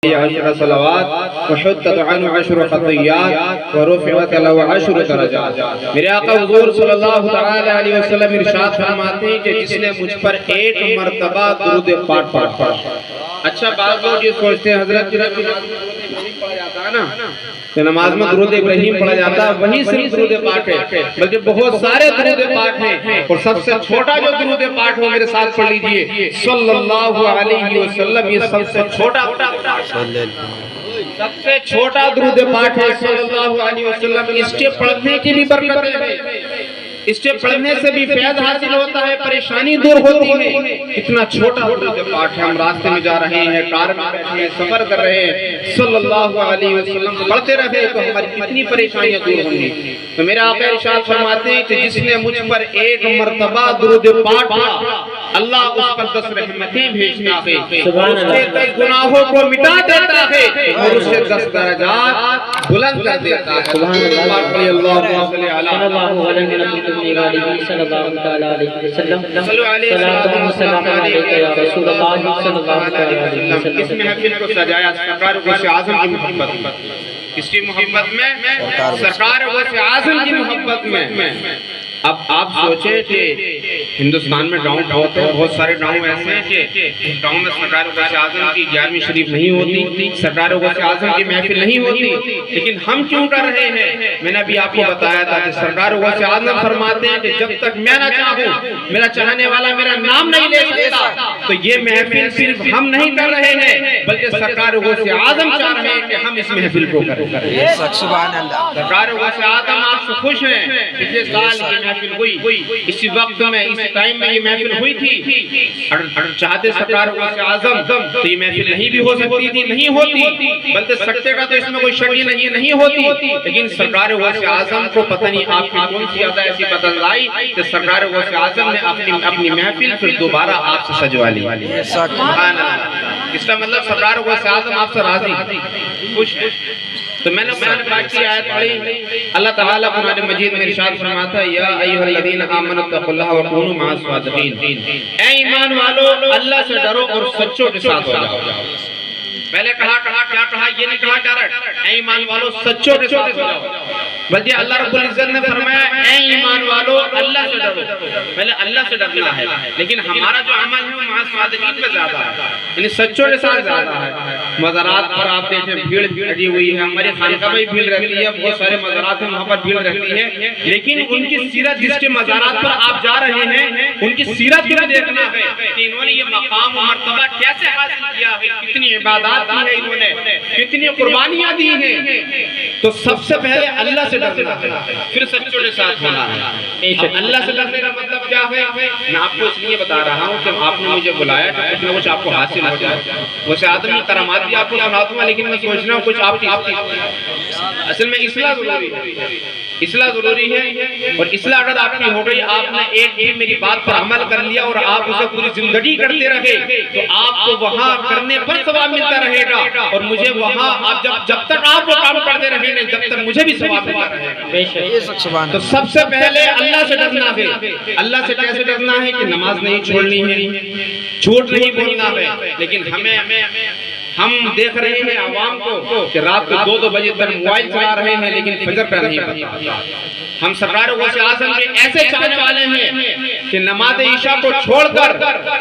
عشر صلوات وحطت عنه عشر خطیات ورفعت له عشر درجات۔ میرے آقا حضور صلی اللہ علیہ وسلم ارشاد فرماتے ہیں کہ جس نے مجھ پر ایک مرتبہ درود پاک پڑھا۔ اچھا بعض لوگ یہ سوچتے ہیں حضرت کہ نماز میں درود ابراہیم پڑھا جاتا ہے، وہی صرف درود پاک ہے، بلکہ بہت سارے درود پاک ہیں، اور سب سے چھوٹا جو درود پاک ہو میرے ساتھ پڑھ لیجئے صلی اللہ علیہ وسلم۔ یہ سب سے چھوٹا درود پاک ہے صلی اللہ علیہ وسلم۔ اس کے پڑھنے کی بھی برکتیں ہیں، اس کے پڑھنے سے بھی فیض حاصل ہوتا ہے، پریشانی دور ہوتی ہے۔ اتنا چھوٹا درود پاک ہے، ہم راستے میں جا رہے ہیں، کار میں بیٹھے ہیں، سفر کر رہے ہیں، صلی اللہ علیہ وسلم پڑھتے رہے تو ہماری کتنی پریشانیاں دور ہوں گی۔ تو میرا آقا ارشاد فرماتے ہیں کہ جس نے مجھ پر ایک مرتبہ درود پاک پڑھا، اللہ اس پر 10 رحمتیں بھیجتا ہے، اس کے 10 گناہوں کو مٹا دیتا ہے، اور اس سے 10 درجات بلند کر دیتا ہے۔ اللہ علیہ صلی اللہ علیہ وسلم، سلام و سلام علیکہ یا رسول اللہ صلی اللہ علیہ وسلم۔ اس محفل کو سجایا سرکار غوث اعظم کی محبت، اس کی محبت میں، سرکار غوث اعظم کی محبت میں۔ اب آپ سوچیں کہ ہندوستان میں گاؤں بہت ہیں، بہت سارے گاؤں ایسے ہیں کہ گاؤں میں سرکار غوث اعظم کی 11ویں شریف نہیں ہوتی، سرکار غوث اعظم کی محفل نہیں ہوتی، لیکن ہم کیوں کر رہے ہیں؟ میں نے ابھی آپ کو بتایا تھا کہ سرکار غوث اعظم فرماتے ہیں کہ جب تک میں نہ چاہوں میرا چاہنے والا میرا نام نہیں لے سکتا۔ تو یہ محفل صرف ہم نہیں کر رہے ہیں، بلکہ سرکار غوث اعظم چاہ رہے ہیں کہ ہم اس محفل کو کریں۔ سبحان اللہ۔ سرکار غوث اعظم آپ سے خوش ہیں، پچھلے سال کی محفل ہوئی، اسی وقت میں اس ٹائم میں یہ محفل ہوئی تھی، اگر چاہتے سرکار غوث اعظم تو یہ محفل نہیں بھی ہو سکتی تھی، نہیں ہوتی، بلکہ سکتے کا تو اس میں کوئی شک ہی نہیں ہوتی، لیکن سرکار غوث اعظم کو پتہ نہیں آپ کی کون سی عطا ایسی پسند آئی کہ سرکار غوث اعظم نے اپنی محفل پھر دوبارہ آپ سے سجوا لی۔ سبحان اللہ۔ اس کا مطلب سرکار غوث اعظم آپ سے راضی، خوش ہے۔ تو میں نے قرآن پاک کی آیت پڑھی، اللہ تعالیٰ قرآن مجید میں ارشاد فرماتا ہے یا ایھا الذین آمنوا اتقوا اللہ وکونوا مع الصادقین، اے ایمان والو اللہ سے ڈرو اور سچوں کے ساتھ ہو جاؤ۔ پہلے کہا کیا کہا؟ یہ نہیں کہا ڈائریکٹ اے ایمان والو سچوں کے ساتھ ہو جاؤ، بلکہ اللہ رب العزت نے فرمایا اے ایمان والو اللہ سے ڈرو۔ پہلے اللہ سے ڈرنا ہے، لیکن ہمارا جو عمل ہے وہ مع الصادقین میں زیادہ ہے، یعنی سچوں کے ساتھ زیادہ ہے۔ مزارات پر آپ دیکھیں بھیڑ لگی ہوئی ہے، ہماری خانقاہ میں بھیڑ رہتی ہے، بہت سارے مزارات ہیں وہاں پر بھیڑ رہتی ہے، لیکن ان کی سیرت جس کے مزارات پر آپ جا رہے ہیں ان کی سیرت بھی دیکھنا ہے کہ انہوں نے یہ مقام و مرتبہ کیسے حاصل کیا ہے، کتنی عبادات دی ہے انہوں نے، کتنی قربانیاں دی ہیں۔ تو سب سے پہلے اللہ سے ڈرنا ہے، پھر سچوں کے ساتھ ہونا ہے۔ اللہ سے ڈرنے کا مطلب کیا ہے؟ میں آپ کو اس لیے بتا رہا ہوں کہ آپ نے مجھے بلایا کہ کچھ نہ کچھ آپ کو حاصل ہو جائے۔ ویسے آدمی کرامات بھی آپ کو سنا دوں گا، لیکن میں سوچ رہا ہوں کچھ آپ کی اصل میں اصلاح ضروری ہے، اصلاح ضروری ہے، اور اصلاح اگر آپ کی ہو گئی، آپ نے ایک بھی میری بات پر عمل کر لیا اور آپ اسے پوری زندگی کرتے رہے تو آپ کو وہاں کرنے پر ثواب ملتا رہے گا، اور مجھے وہاں آپ جب تک آپ وہ کام کرتے رہیں گے جب تک مجھے بھی ثواب ملتا رہے گا۔ تو سب سے پہلے اللہ سے ڈرنا ہے۔ اللہ سے کیسے ڈرنا ہے؟ کہ نماز نہیں چھوڑنی ہے، جھوٹ نہیں بولنا ہے، لیکن ہم دیکھ رہے ہیں عوام کو کہ رات کو 2 بجے تک موبائل چلا رہے ہیں لیکن فجر کا نہیں پڑھتا۔ ہم سرکار غوث اعظم کے ایسے چاہنے والے ہیں کہ نماز عشاء کو چھوڑ کر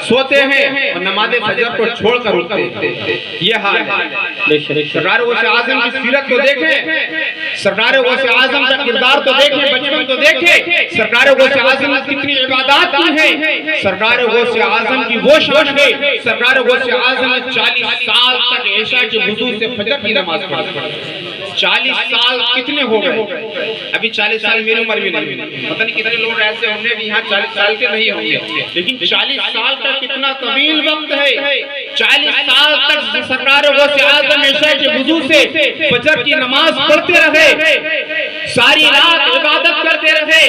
سوتے ہیں اور نماز فجر کو چھوڑ کر اٹھتے ہیں، یہ حال ہے۔ سرکار غوث اعظم کی سیرت کو دیکھیں، سرکار غوث اعظم کا کردار تو دیکھیں، بچپن تو دیکھیں، سرکار غوث اعظم نے کتنی عبادات کی ہیں۔ سرکار غوث اعظم کی وہ شان ہے، سرکار غوث اعظم نے 40 سال تک عشاء کی وضو سے فجر کی نماز پڑھی۔ 40 سال کتنے ہو گئے؟ ابھی 40 سال میری عمر بھی نہیں، پتہ نہیں کتنے لوگ ایسے ہوں گے بھی یہاں 40 سال کے نہیں ہوں گے، لیکن 40 سال کا کتنا طویل وقت ہے۔ 40 سال تک سرکار غوث اعظم عشاء کے وضو سے فجر کی نماز پڑھتے رہے، ساری رات عبادت کرتے رہے،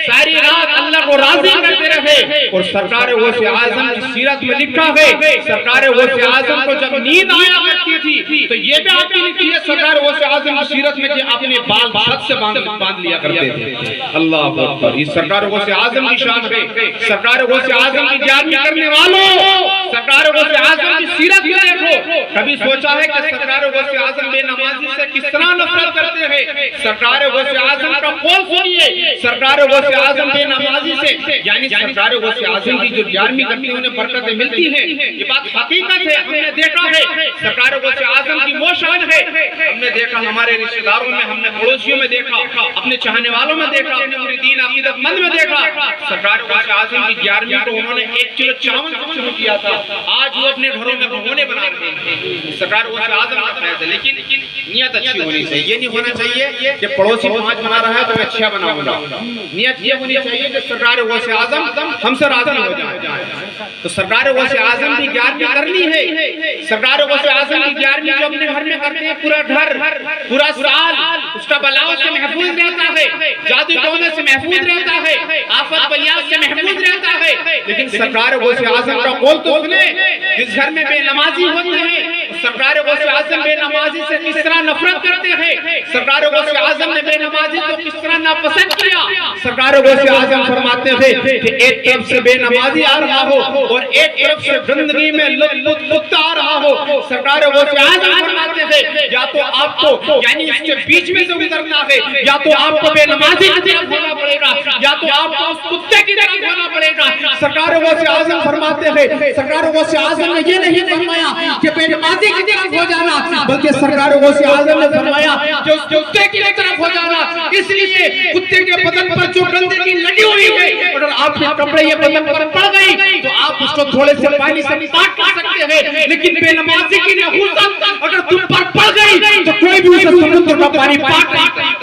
ساری رات اللہ کو راضی کرتے رہے. اور سرکار غوث اعظم کی سیرت میں لکھا ہے سرکار غوث اعظم کو جب نیند آیا کرتی تھی تو یہ بھی آپ کی لکھی ہے سرکار غوث اعظم کی سیرت میں کہ اپنے بال چھت سے باندھ لیا کرتے تھے. اللہ اکبر. یہ سرکار غوث اعظم کی شان ہے. سرکار غوث اعظم کی جانبی کرنے والوں سرکار غوث اعظم کی سیرت میں دیکھو. کبھی سوچا ہے کہ سرکار غوث اعظم بے نمازی سے کس طرح نفرت کرتے ہیں؟ سرکار غوث اعظم کا قول سنیے. سرکار غوث اعظم بے نمازی سے یعنی سرکار غوث اعظم کی جو جانبی کرتے ہیں انہیں برکتیں ملتی ہیں. یہ بات حقیقت ہے. ہم نے دیکھا ہے سرکار غوث اعظم کی وہ شان ہے. ہم نے دیکھا ہمارے رشتہ داروں میں، ہم نے پڑوسیوں میں دیکھا، اپنے چاہنے والوں میں دیکھا، اپنے مریدین عقیدت مند میں دیکھا. سرکار غوث اعظم کی 11ویں کو انہوں نے 1 کلو چاول سے شروع کیا تھا. آج وہ اپنے گھروں میں بھگونے بنا رہے ہیں. سرکار غوث اعظم کا فیض ہے. لیکن نیت اچھی ہونی چاہیے. یہ نہیں ہونا چاہیے کہ پڑوسی 5 بنا رہا ہے تو میں 6 بناؤں گا. نیت یہ ہونی چاہیے کہ سرکار غوث اعظم ہم سے راضی ہو جائے. تو سرکار غوث اعظم کی 11ویں کرنی ہے. سرکار غوث اعظم کی 11ویں جو اپنے گھر میں کرتے ہیں پورا گھر پورا سال اس کا بلاؤ سے محفوظ رہتا ہے، جادو ٹونے سے محفوظ رہتا ہے، آفت بلیات سے محفوظ رہتا ہے. لیکن سرکار غوث اعظم کا قول تو سنیں. جس گھر میں بے نمازی ہوتے ہیں سرکار غوث اعظم بے نمازی سے کس طرح نفرت کرتے ہیں. سرکار غوث اعظم نے بے نمازی کو کس طرح ناپسند کیا. سرکار غوث اعظم فرماتے تھے کہ ایک طرف سے بے نمازی آ رہا ہو اور ایک طرف سے زندگی میں لطف آ رہا ہو. سرکار غوث اعظم فرماتے تھے یا تو آپ کو یعنی اس کے بیچ میں سے گزرنا ہے، یا تو آپ کو بے نمازی کی طرف ہونا پڑے گا، یا تو آپ کو اس کتے کی طرف ہونا پڑے گا. سرکار غوث اعظم فرماتے ہیں سرکار غوث اعظم نے یہ نہیں فرمایا کہ بے نمازی کی طرف ہو جانا، بلکہ سرکار غوث اعظم نے فرمایا کہ اس کتے کی طرف ہو جانا. اس لیے کتے کے بدن پر جو گندگی لگی ہوئی ہے اگر آپ کے کپڑے یہ بدن پر پڑ گئی تو آپ اس کو تھوڑے سے پانی سے پاک کر سکتے ہیں. لیکن بے نمازی کی نحوست اگر تم پر پڑ گئی تو کوئی بھی اسے سمندر کا پانی پاک نہیں کرتا.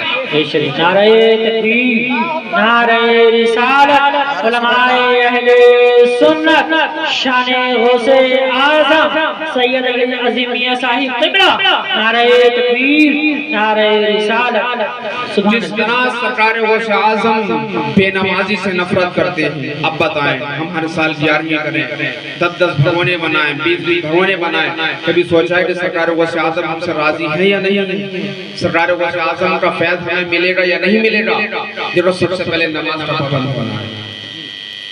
نعرہ تکبیر، نعرہ رسالت، علماء اہل سنت، شان غوث اعظم سید علی عظیم میاں صاحب قبلہ. نعرہ تکبیر، نعرہ رسالت. جس طرح سرکار غوث اعظم بے نمازی سے نفرت کرتے ہیں، اب بتائیں ہم ہر سال 11ویں کریں، 10 بھگونے بنائیں، 20 بھگونے بنائیں. کبھی سوچا ہے کہ سرکار غوث اعظم ہم سے راضی ہے یا نہیں؟ سرکار غوث اعظم کا فیض ہمیں ملے گا یا نہیں ملے گا؟ دیکھو سب سے پہلے نماز کا پابند ہونا ہے.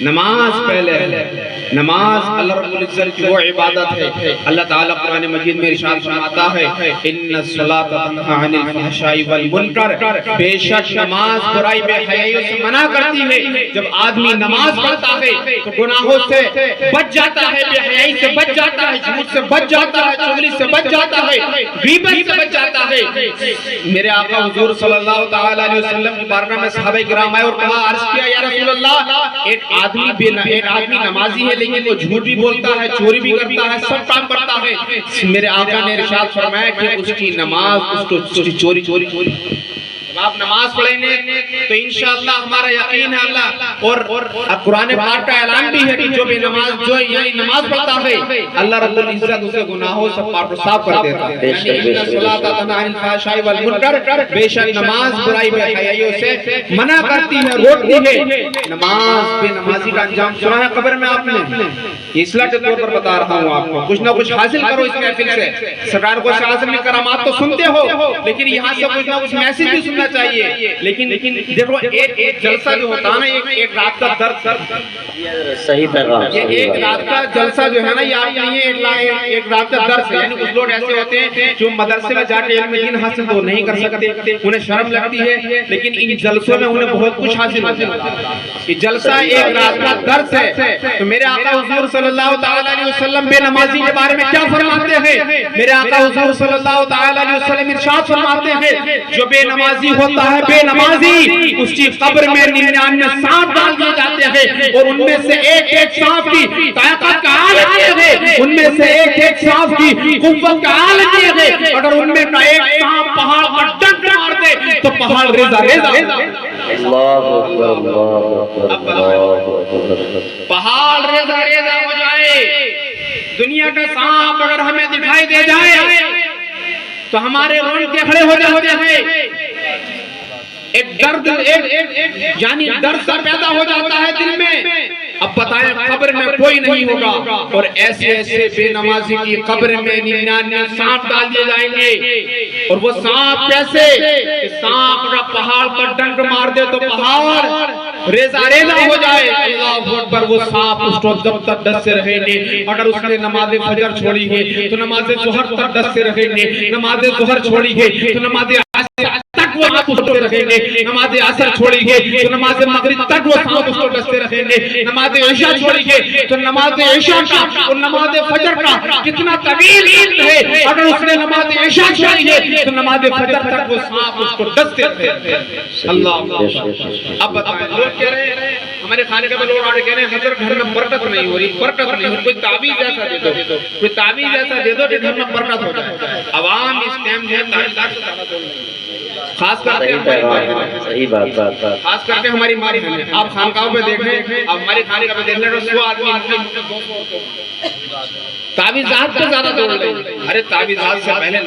نماز پہلے، نماز اللہ رب العزت کی وہ عبادت ہے. اللہ تعالیٰ قرآن مجید میں ارشاد فرماتا ہے ان الصلاۃ تنہی عن الفحشاء والمنکر، بے شک نماز برائی بے حیائی سے منع کرتی ہے. جب آدمی نماز پڑھتا ہے تو گناہوں سے بچ جاتا ہے، بے حیائی سے بچ جاتا ہے، جھوٹ سے بچ جاتا ہے، چغلی سے بچ جاتا ہے، غیبت سے بچ جاتا ہے. میرے آقا حضور صلی اللہ تعالی علیہ وسلم کی بارگاہ میں صحابہ کرام آئے اور کہا، عرض کیا یا رسول اللہ ایک آدمی نمازی ہے لیکن وہ جھوٹ بھی بولتا ہے، چوری بھی کرتا ہے، سب کام کرتا ہے. میرے آقا نے ارشاد فرمایا کہ اس کی نماز اس کی چوری جب آپ نماز پڑھیں گے تو انشاءاللہ ہمارا یقین ہے اللہ اور قرآن پاک کا اعلان بھی ہے کہ جو بھی نماز یعنی نماز پڑھتا ہے اللہ رب العزت اسے گناہوں سے پاک و صاف کر دیتا ہے. یعنی ان الصلاۃ تنہی عن الفحشاء والمنکر، بے شک نماز برائی بے حیائیوں سے منع کرتی ہے، روکتی ہے. نماز بے نمازی کا انجام سنا ہے قبر میں آپ نے؟ اصلاح کے طور پر بتا رہا ہوں آپ کو، کچھ نہ کچھ حاصل کرو اس محفل سے. سرکار غوث اعظم کی کرامات تو سنتے ہو لیکن یہاں سے کچھ نہ کچھ میسج بھی سننا چاہیے. لیکن دیکھو ایک جلسہ جو ہوتا ہے نا، ایک رات کا درس، صحیح پیغام، یہ ایک رات کا جلسہ جو ہے نا، یہ آپ کے لیے ایک رات کا درس ہے. یعنی کچھ لوگ ایسے ہوتے ہیں جو مدرسے میں جا کے علم دین حاصل تو نہیں کر سکتے، انہیں شرم لگتی ہے، لیکن ان جلسوں میں انہیں بہت کچھ حاصل ہوتا ہے. یہ جلسہ ایک رات کا درس ہے. تو میرے آقا حضور صلی اللہ تعالی علیہ وسلم بے نمازی کے بارے میں کیا فرماتے ہیں؟ میرے آقا حضور صلی اللہ تعالی علیہ وسلم ارشاد فرماتے ہیں جو بے نمازی ہوتا ہے، بے نمازی اس کی قبر میں 99 سانپ ڈال دیے جاتے ہیں اور ان میں سے ایک سانپ کی طاقت کا عالم یہ ہے، ان میں سے ایک سانپ کی قوت کا عالم یہ ہے، اگر ان میں کا ایک سانپ پہاڑ پر ڈنک مار دے تو پہاڑ ریزہ اللہ اکبر، اللہ اکبر، پہاڑ ریزہ ہو جائے. دنیا کا سانپ اگر ہمیں دکھائی دے جائے تو ہمارے رونگٹے کھڑے ہو جاتے ہیں. ایک درد یعنی درد سا پیدا ہو جاتا ہے دل میں. اب بتائیں قبر میں کوئی نہیں ہوگا اور ایسے ایسے بے نمازی کی قبر میں 99 سانپ ڈال دیے جائیں گے. اور وہ سانپ کیسے کہ سانپ اگر پہاڑ پر ڈنک مار دے تو پہاڑ ریزہ ریزہ ہو جائے. اللہ اکبر. وہ سانپ اس کو جب تک ڈستے رہیں گے. اگر اس نے نماز فجر چھوڑی ہے تو نماز ظہر تک ڈستے رہیں گے. نماز ظہر چھوڑی ہے تو نماز تک وہ سانپ اس کو رکھیں گے. نماز عصر چھوڑی ہے تو نماز مغرب تک وہ سانپ اس کو ڈستے رکھیں گے. نماز عشاء چھوڑی ہے تو نماز عشاء کا اور نماز فجر کا کتنا طویل وقت ہے. اگر اس نے نماز عشاء چھوڑی ہے تو نماز فجر تک وہ سانپ اس کو ڈستے رکھیں گے. اللہ. اب بتائیں لوگ کہہ رہے ہیں ہمارے خانے میں لوگ آگے کہہ رہے ہیں حضرت گھر میں برکت نہیں ہو رہی. برکت نہیں ہو رہی. کوئی تعویذ ایسا دے دو, کوئی تعویذ ایسا دے دو کہ گھر میں برکت ہو جائے. عوام اس ٹائم جو ہے تعلقات سے زیادہ بول رہے ہیں. خاص کر کے ہماری ماں بہنیں. آپ خانقاہوں پہ دیکھیں, آپ ہماری خانقاہ پہ دیکھ لیں تو 100 آدمی تعویذات پہ زیادہ دوڑ رہے ہیں. ارے تعویذات سے پہلے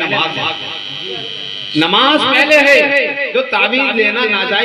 نماز پہلے ہے. جو تعویذ لینا ناجائز